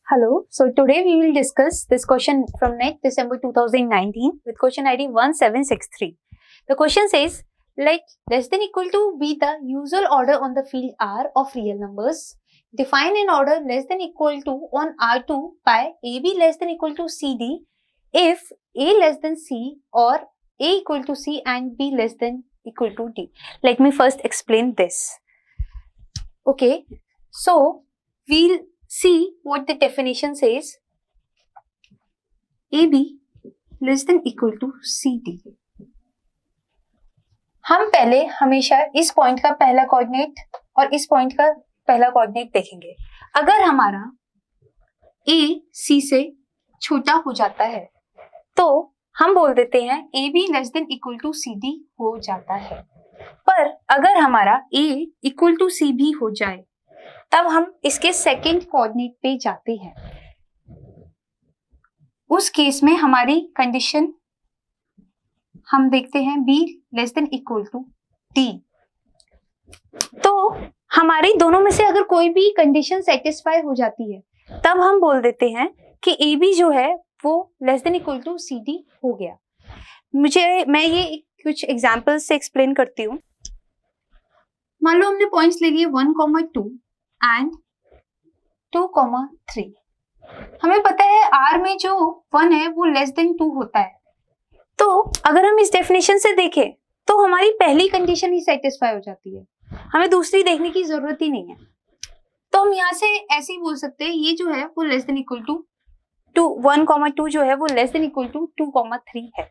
Hello, so today we will discuss this question from NET December 2019 with question ID 1763. The question says, let less than equal to be the usual order on the field R of real numbers. Define an order less than equal to on R2 by AB less than equal to CD if A less than C or A equal to C and B less than equal to D. Let me first explain this. Okay, so we'll see what the definition says. AB less than equal to CD. हम पहले हमेशा इस point का पहला coordinate और इस point का पहला कोऑर्डिनेट देखेंगे. अगर हमारा A C से छोटा हो जाता है तो हम बोल देते हैं AB less than equal to CD हो जाता है. पर अगर हमारा A इक्वल टू C भी हो जाए तब हम इसके सेकेंड कोऑर्डिनेट पे जाते हैं. उस केस में हमारी कंडीशन हम देखते हैं B less than equal to D. तो हमारी दोनों में से अगर कोई भी कंडीशन सेटिस्फाई हो जाती है तब हम बोल देते हैं कि AB जो है वो less than equal to CD हो गया. मैं ये कुछ एग्जांपल्स से एक्सप्लेन करती हूँ. मान लो हमने पॉइंट्स ले लिए 1,2 एंड 2,3. हमें पता है R में जो 1 है वो लेस देन 2 होता है. तो अगर हम इस डेफिनेशन से देखें तो हमारी पहली कंडीशन ही सेटिस्फाई हो जाती है, हमें दूसरी देखने की जरूरत ही नहीं है. तो हम यहाँ से ऐसे ही बोल सकते हैं ये जो है वो लेस देन इक्वल टू 1,2 जो है वो लेस देन इक्वल टू 2,3 है.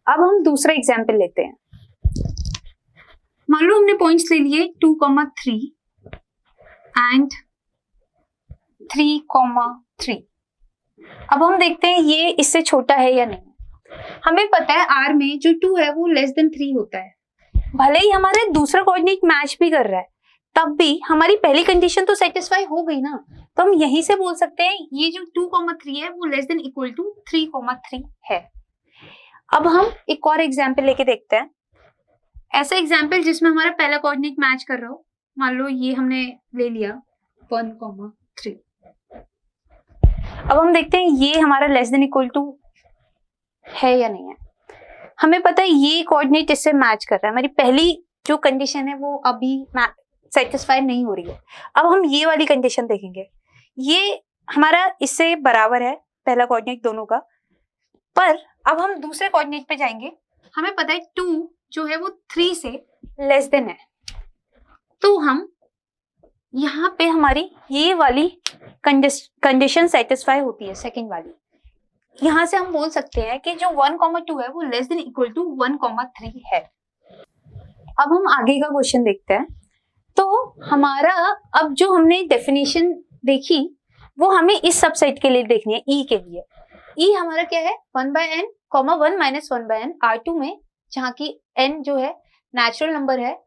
अब हम दूसरा एग्जाम्पल लेते हैं. मान लो हमने पॉइंट्स ले लिए 2,3 एंड 3,3. अब हम देखते हैं ये इससे छोटा है या नहीं. हमें पता है R में जो 2 है वो लेस देन 3 होता है. भले ही हमारे दूसरा कोऑर्डिनेट मैच भी कर रहा है तब भी हमारी पहली कंडीशन तो सेटिस्फाई हो गई ना. तो हम यहीं से बोल सकते हैं ये जो 2,3 है वो लेस देन इक्वल टू 3,3 है. अब हम एक और एग्जाम्पल लेके देखते हैं. ऐसा एग्जाम्पल जिसमें हमारा पहला कोऑर्डिनेट मैच कर रहा हो. मान लो ये हमने ले लिया 1,3. अब हम देखते हैं ये हमारा लेस देन इक्वल टू है या नहीं है. हमें पता है ये कोऑर्डिनेट इससे मैच कर रहा है. हमारी पहली जो कंडीशन है वो अभी सेटिस्फाई नहीं हो रही है. अब हम ये वाली कंडीशन देखेंगे. ये हमारा इससे बराबर है पहला कोऑर्डिनेट दोनों का. पर अब हम दूसरे कोऑर्डिनेट पे जाएंगे. हमें पता है 2 जो है वो 3 से लेस देन है. तो हम यहाँ पे हमारी ये वाली कंडीशन सेटिस्फाई होती है, सेकेंड वाली. यहाँ से हम बोल सकते हैं कि जो 1,2 है वो लेस देन इक्वल टू 1,3 है. अब हम आगे का क्वेश्चन देखते हैं. तो हमारा अब जो हमने डेफिनेशन देखी वो हमें इस सबसेट के लिए देखनी है, E के लिए. E हमारा क्या है 1/n, 1 माइनस 1/n R2 में, जहाँ की n जो है नेचुरल नंबर है.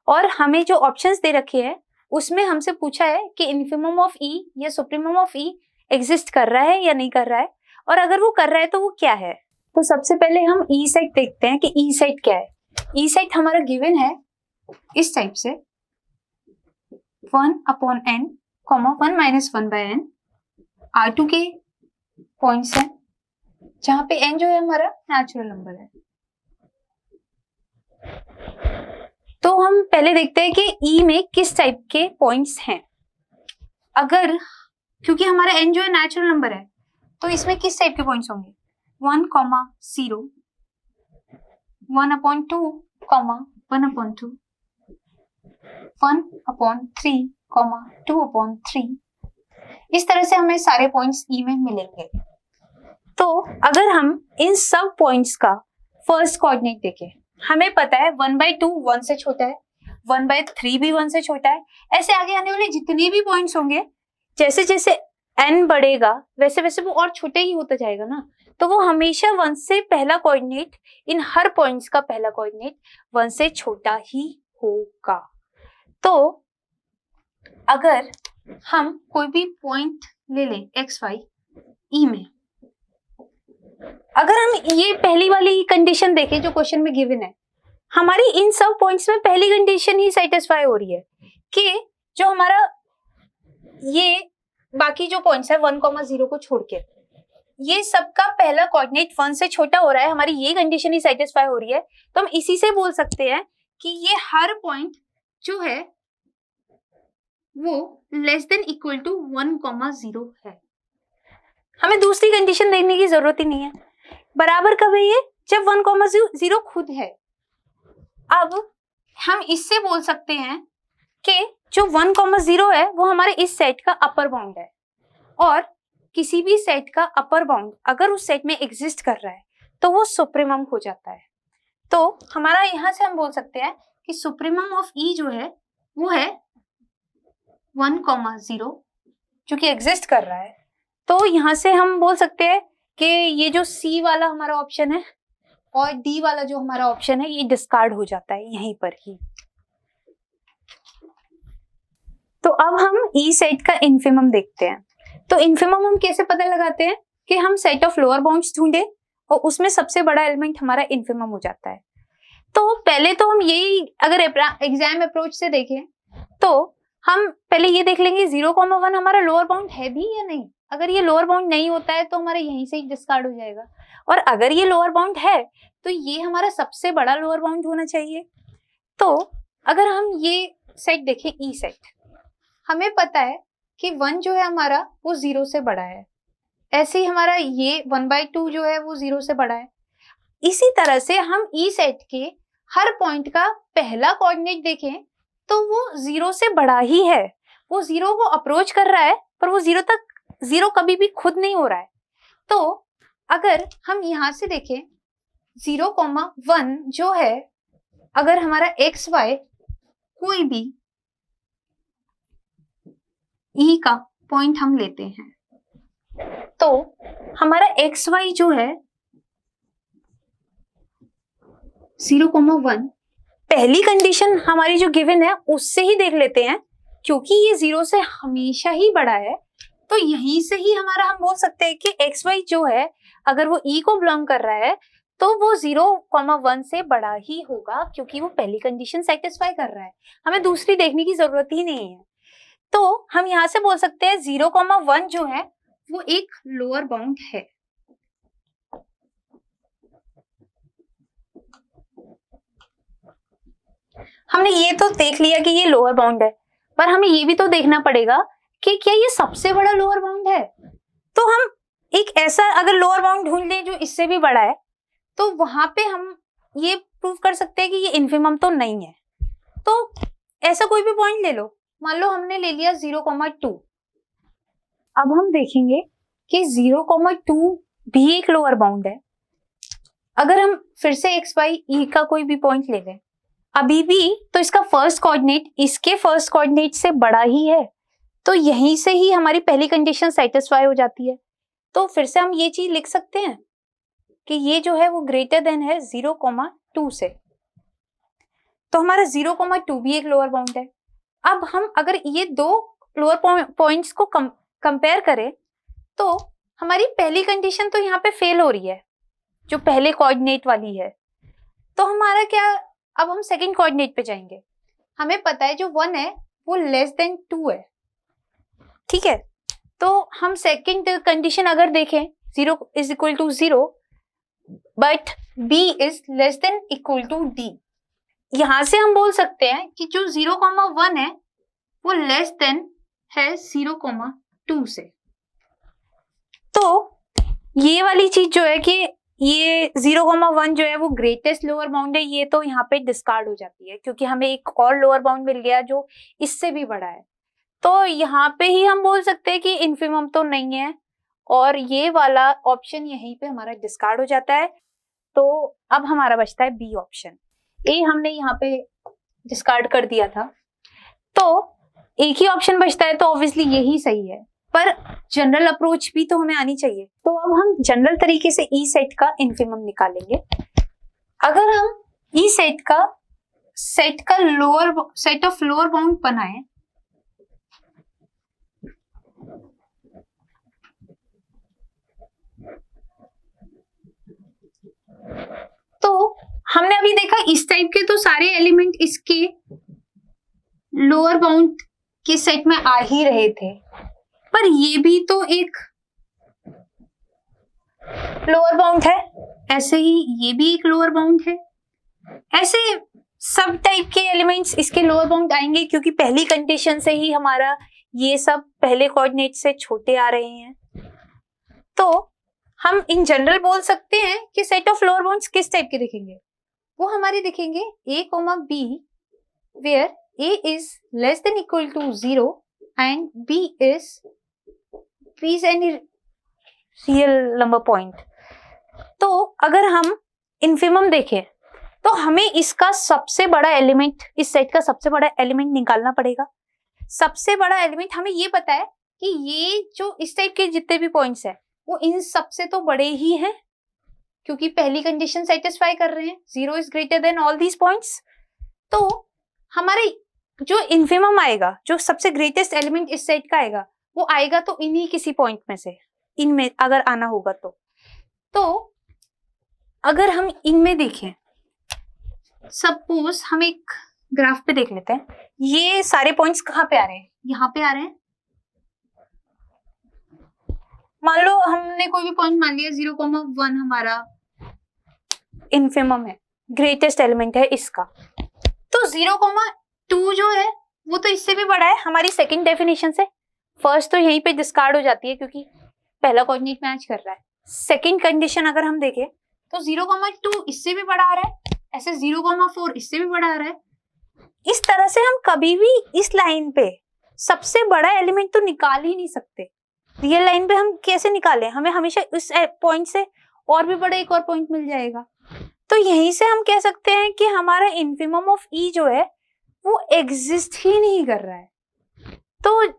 और हमें जो ऑप्शंस दे रखे हैं उसमें हमसे पूछा है कि इन्फिमम ऑफ E या सुप्रीमम ऑफ E एग्जिस्ट कर रहा है या नहीं कर रहा है, और अगर वो कर रहा है तो वो क्या है. तो सबसे पहले हम E सेट देखते हैं कि E सेट क्या है. E सेट हमारा गिवन है इस टाइप से 1/n, 1 माइनस 1/n R2 के पॉइंट्स हैं जहां पे n जो है हमारा नेचुरल नंबर है. तो हम पहले देखते हैं कि E में किस टाइप के पॉइंट्स हैं. अगर क्योंकि हमारा n जो है नेचुरल नंबर है तो इसमें किस टाइप के पॉइंट्स होंगे 1, 0, 1/2, 1/2, 1/3, 2/3. इस तरह से हमें सारे पॉइंट्स E में मिलेंगे. तो अगर हम इन सब पॉइंट्स का फर्स्ट कोऑर्डिनेट देखें, हमें पता है 1/2 1 से छोटा है, 1/3 भी 1 से छोटा है. ऐसे आगे आने वाले जितने भी पॉइंट्स होंगे जैसे जैसे n बढ़ेगा वैसे वैसे वो और छोटे ही होता जाएगा ना. तो वो हमेशा 1 से पहला कोऑर्डिनेट, इन हर पॉइंट्स का पहला कोऑर्डिनेट 1 से छोटा ही होगा. तो अगर हम कोई भी पॉइंट ले लें xy E में, अगर हम ये पहली वाली कंडीशन देखें जो क्वेश्चन में गिवन है, हमारी इन सब पॉइंट्स में पहली कंडीशन ही सेटिस्फाई हो रही है कि जो हमारा ये बाकी जो पॉइंट्स है 1,0 को छोड़ के, ये सबका पहला कोऑर्डिनेट 1 से छोटा हो रहा है, हमारी ये कंडीशन ही सेटिस्फाई हो रही है, तो हम इसी से बोल सकते हैं कि ये हर पॉइंट जो है वो लेस देन इक्वल टू 1,0 है। हमें दूसरी कंडीशन देखने की जरूरत ही नहीं है। बराबर कब है ये? जब 1,0 खुद है। अब हम इससे बोल सकते हैं कि जो 1,0 है वो हमारे इस सेट का अपर बाउंड है, और किसी भी सेट का अपर बाउंड अगर उस सेट में एग्जिस्ट कर रहा है तो वो सुप्रीमम हो जाता है। तो हमारा यहां से हम बोल सकते हैं कि सुप्रीमम ऑफ ई जो है वो है 1,0 जो कि एग्जिस्ट कर रहा है। तो यहां से हम बोल सकते हैं कि ये जो सी वाला हमारा ऑप्शन है और डी वाला जो हमारा ऑप्शन है ये डिस्कार्ड हो जाता है यहीं पर ही। तो अब हम ई सेट का इन्फिमम देखते हैं। तो इन्फिमम हम कैसे पता लगाते हैं कि हम सेट ऑफ लोअर बाउंड्स ढूंढे और उसमें सबसे बड़ा एलिमेंट हमारा इन्फिमम हो जाता है। तो पहले तो हम यही अगर एग्जाम अप्रोच से देखें तो हम पहले ये देख लेंगे 0,1 हमारा लोअर बाउंड है भी या नहीं। अगर ये लोअर बाउंड नहीं होता है तो हमारा यहीं से ही डिस्कार्ड हो जाएगा, और अगर ये लोअर बाउंड है तो ये हमारा सबसे बड़ा लोअर बाउंड होना चाहिए। तो अगर हम ये सेट देखें ई सेट, हमें पता है कि 1 जो है हमारा वो 0 से बड़ा है, ऐसे ही हमारा ये 1/2 जो है वो 0 से बड़ा है। इसी तरह से हम ई सेट के हर पॉइंट का पहला कोऑर्डिनेट देखें तो वो 0 से बड़ा ही है। वो 0 को अप्रोच कर रहा है पर वो 0 कभी भी खुद नहीं हो रहा है। तो अगर हम यहां से देखें 0,1 जो है, अगर हमारा XY कोई भी ई का पॉइंट हम लेते हैं तो हमारा XY जो है 0,1 पहली कंडीशन हमारी जो गिवन है उससे ही देख लेते हैं, क्योंकि ये 0 से हमेशा ही बड़ा है। तो यहीं से ही हमारा हम बोल सकते हैं कि XY जो है अगर वो E को बिलोंग कर रहा है तो वो 0,1 से बड़ा ही होगा, क्योंकि वो पहली कंडीशन सेटिस्फाई कर रहा है। हमें दूसरी देखने की जरूरत ही नहीं है। तो हम यहां से बोल सकते हैं 0,1 जो है वो एक लोअर बाउंड है। हमने ये तो देख लिया कि ये लोअर बाउंड है, पर हमें ये भी तो देखना पड़ेगा कि क्या ये सबसे बड़ा लोअर बाउंड है। तो हम एक ऐसा अगर लोअर बाउंड ढूंढ लें जो इससे भी बड़ा है तो वहां पे हम ये प्रूव कर सकते हैं कि ये इन्फिमम तो नहीं है। तो ऐसा कोई भी पॉइंट ले लो, मान लो हमने ले लिया 0,2। अब हम देखेंगे कि 0,2 भी एक लोअर बाउंड है। अगर हम फिर से XY E का कोई भी पॉइंट ले लें अभी भी, तो इसका फर्स्ट कोऑर्डिनेट इसके फर्स्ट कोऑर्डिनेट से बड़ा ही है, तो यहीं से ही हमारी पहली कंडीशन सेटिस्फाई हो जाती है। तो फिर से हम ये चीज लिख सकते हैं कि ये जो है वो ग्रेटर देन है 0,2 से। तो हमारा 0,2 भी एक लोअर बाउंड है। अब हम अगर ये दो लोअर पॉइंट्स को कंपेयर करें तो हमारी पहली कंडीशन तो यहाँ पे फेल हो रही है, जो पहले कोऑर्डिनेट वाली है। तो हमारा क्या, अब हम सेकंड कोऑर्डिनेट पे जाएंगे। हमें पता है जो 1 है वो लेस देन 2 है, ठीक है। तो हम सेकंड कंडीशन अगर देखें 0 is equal to 0 but B is less than equal to D, यहां से हम बोल सकते हैं कि जो 0,1 है वो लेस देन है 0,2 से। तो ये वाली चीज जो है कि ये 0,1 जो है वो ग्रेटेस्ट लोअर बाउंड है, ये तो यहाँ पे डिस्कार्ड हो जाती है, क्योंकि हमें एक और लोअर बाउंड मिल गया जो इससे भी बड़ा है। तो यहाँ पे ही हम बोल सकते हैं कि इन्फिमम तो नहीं है, और ये वाला ऑप्शन यहीं पे हमारा डिस्कार्ड हो जाता है। तो अब हमारा बचता है बी ऑप्शन। ए हमने यहाँ पे डिस्कार्ड कर दिया था, तो एक ही ऑप्शन बचता है, तो ऑब्वियसली यही सही है। पर जनरल अप्रोच भी तो हमें आनी चाहिए। तो अब हम जनरल तरीके से ई सेट का इन्फिमम निकालेंगे। अगर हम ई सेट का lower set of lower bound बनाएं तो हमने अभी देखा इस टाइप के तो सारे एलिमेंट इसके लोअर बाउंड कि सेट में आ ही रहे थे, पर ये भी तो एक लोअर बाउंड है, ऐसे ही ये भी एक लोअर बाउंड है। ऐसे सब टाइप के एलिमेंट्स इसके लोअर बाउंड आएंगे, क्योंकि पहली कंडीशन से ही हमारा ये सब पहले कोऑर्डिनेट से छोटे आ रहे हैं। तो हम इन जनरल बोल सकते हैं कि सेट ऑफ लोअर बाउंड्स किस टाइप के दिखेंगे, वो हमारे दिखेंगे a, b where a is less than equal to 0 and b is any real number point। तो अगर हम इन्फिमम देखें तो हमें इसका सबसे बड़ा एलिमेंट, इस सेट का सबसे बड़ा एलिमेंट निकालना पड़ेगा। सबसे बड़ा एलिमेंट हमें ये पता है कि ये जो इस टाइप के जितने भी पॉइंट्स है वो इन सबसे तो बड़े ही हैं, क्योंकि पहली कंडीशन सेटिस्फाई कर रहे हैं, 0 is greater than all these points. तो हमारे जो इन्फिमम आएगा, जो सबसे ग्रेटेस्ट एलिमेंट इस सेट का आएगा, वो आएगा तो इन्हीं किसी पॉइंट में से, इनमें अगर आना होगा तो अगर हम इनमें देखें, सपोज हम एक ग्राफ पे देख लेते हैं, ये सारे पॉइंट्स कहाँ पे आ रहे हैं, यहाँ पे आ रहे हैं। मान लो हमने कोई भी पॉइंट मान लिया 0,1 हमारा इन्फिमम है, ग्रेटेस्ट एलिमेंट है इसका। तो 0,2 जो है वो तो इससे भी बड़ा है हमारी सेकंड डेफिनेशन से। फर्स्ट तो यहीं पे डिस्कार्ड हो जाती है क्योंकि पहला कोऑर्डिनेट मैच कर रहा है। सेकंड कंडीशन अगर हम देखें तो 0,2 इससे भी बड़ा आ रहा है, ऐसे 0,4 इससे भी बड़ा आ रहा है। इस तरह से हम कभी भी इस लाइन पे सबसे बड़ा एलिमेंट तो निकाल ही नहीं सकते। रियल लाइन पे हम कैसे निकालें, हमें हमेशा इस पॉइंट से और भी बड़ा एक और पॉइंट मिल जाएगा। तो यहीं से हम कह सकते हैं कि हमारा इन्फिमम ऑफ ई जो है वो एग्जिस्ट ही नहीं कर रहा है। तो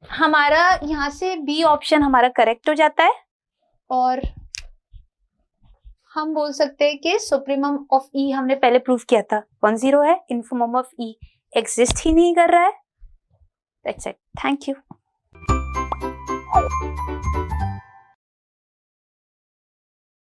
हमारा यहाँ से बी ऑप्शन हमारा करेक्ट हो जाता है और हम बोल सकते हैं कि सुप्रीमम ऑफ ई हमने पहले प्रूव किया था 10 है, इन्फिमम ऑफ ई एग्जिस्ट ही नहीं कर रहा है। That's it, thank you.